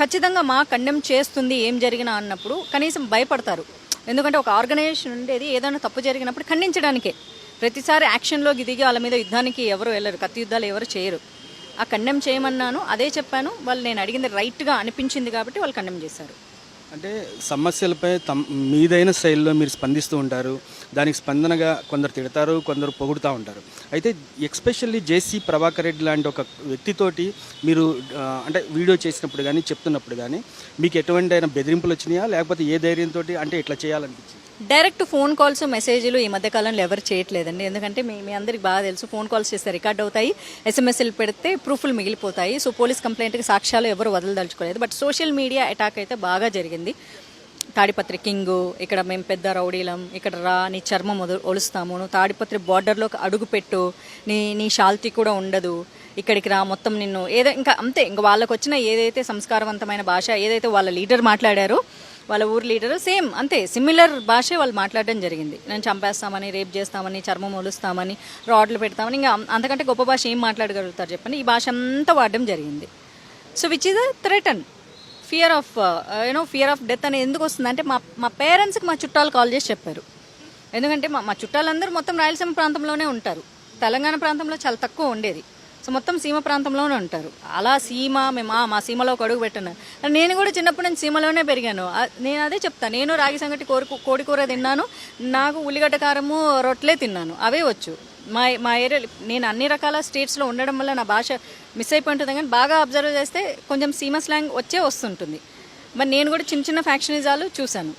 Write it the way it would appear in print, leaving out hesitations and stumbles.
ఖచ్చితంగా మా కండెమ్ చేస్తుంది ఏం జరిగినా అన్నప్పుడు కనీసం భయపడతారు. ఎందుకంటే ఒక ఆర్గనైజేషన్ ఉండేది ఏదైనా తప్పు జరిగినప్పుడు ఖండించడానికే. ప్రతిసారి యాక్షన్లోకి దిగి వాళ్ళ మీద యుద్ధానికి ఎవరు వెళ్ళరు, కత్తి యుద్ధాలు ఎవరు చేయరు. ఆ కండెమ్ చేయమన్నాను, అదే చెప్పాను. వాళ్ళు నేను అడిగింది రైట్గా అనిపించింది కాబట్టి వాళ్ళు కండెమ్ చేశారు. అంటే సమస్యలపై మీదైన శైలిలో మీరు స్పందిస్తూ ఉంటారు. దానికి స్పందనగా కొందరు తిడతారు, కొందరు పొగుడుతూ ఉంటారు. అయితే ఎక్స్పెషల్లీ జేసీ ప్రభాకర్ రెడ్డి లాంటి ఒక వ్యక్తితోటి మీరు అంటే వీడియో చేసినప్పుడు కానీ చెప్తున్నప్పుడు కానీ మీకు ఎటువంటి అయినా బెదిరింపులు వచ్చినాయా, లేకపోతే ఏ ధైర్యంతో అంటే ఇట్లా చేయాలనిపించింది? డైరెక్ట్ ఫోన్ కాల్స్, మెసేజ్లు ఈ మధ్యకాలంలో ఎవరు చేయట్లేదండి. ఎందుకంటే మీ అందరికి బాగా తెలుసు, ఫోన్ కాల్స్ చేస్తే రికార్డ్ అవుతాయి, ఎస్ఎంఎస్లు పెడితే ప్రూఫ్లు మిగిలిపోతాయి. సో పోలీస్ కంప్లైంట్కి సాక్ష్యాలు ఎవరు వదలదలుచుకోలేదు. బట్ సోషల్ మీడియా అటాక్ అయితే బాగా జరిగింది. తాడిపత్రి కింగు, ఇక్కడ మేము పెద్ద రౌడీలం, ఇక్కడ రా నీ చర్మం ఒలుస్తాము, నువ్వు తాడిపత్రి బార్డర్లోకి అడుగుపెట్టు, నీ షాల్తీ కూడా ఉండదు, ఇక్కడికి రా, మొత్తం నిన్ను ఏదో ఇంకా అంతే. ఇంకా వాళ్ళకు వచ్చిన ఏదైతే సంస్కారవంతమైన భాష ఏదైతే వాళ్ళ లీడర్ మాట్లాడారో, వాళ్ళ ఊరు లీడరు సేమ్ అంతే సిమిలర్ భాషే వాళ్ళు మాట్లాడడం జరిగింది. నేను చంపేస్తామని, రేప్ చేస్తామని, చర్మం ఒలుస్తామని, రాడ్లు పెడతామని, ఇంకా అంతకంటే గొప్ప భాష ఏం మాట్లాడగలుగుతారు చెప్పండి. ఈ భాష అంతా వాడడం జరిగింది. So which is a threaten, fear of death అనేది ఎందుకు వస్తుంది అంటే మా పేరెంట్స్కి మా చుట్టాలు కాల్ చేసి చెప్పారు. ఎందుకంటే మా చుట్టాలందరూ మొత్తం రాయలసీమ ప్రాంతంలోనే ఉంటారు. తెలంగాణ ప్రాంతంలో చాలా తక్కువ ఉండేది. సో మొత్తం సీమ ప్రాంతంలోనే ఉంటారు. అలా మేము మా సీమలో ఒక అడుగు పెట్టాను. నేను కూడా చిన్నప్పటి నుంచి సీమలోనే పెరిగాను. నేను అదే చెప్తాను, నేను రాగి సంగటి కోడి కూర తిన్నాను, నాకు ఉల్లిగడ్డ కారము రొట్టెలే తిన్నాను, అవే వచ్చు. మా ఏరియా నేను అన్ని రకాల స్టేట్స్లో ఉండడం వల్ల నా భాష మిస్ అయిపోయింటుంది. కానీ బాగా అబ్జర్వ్ చేస్తే కొంచెం సీమ స్లాంగ్ వస్తుంటుంది. మరి నేను కూడా చిన్న చిన్న ఫ్యాక్షనిజాలు చూశాను.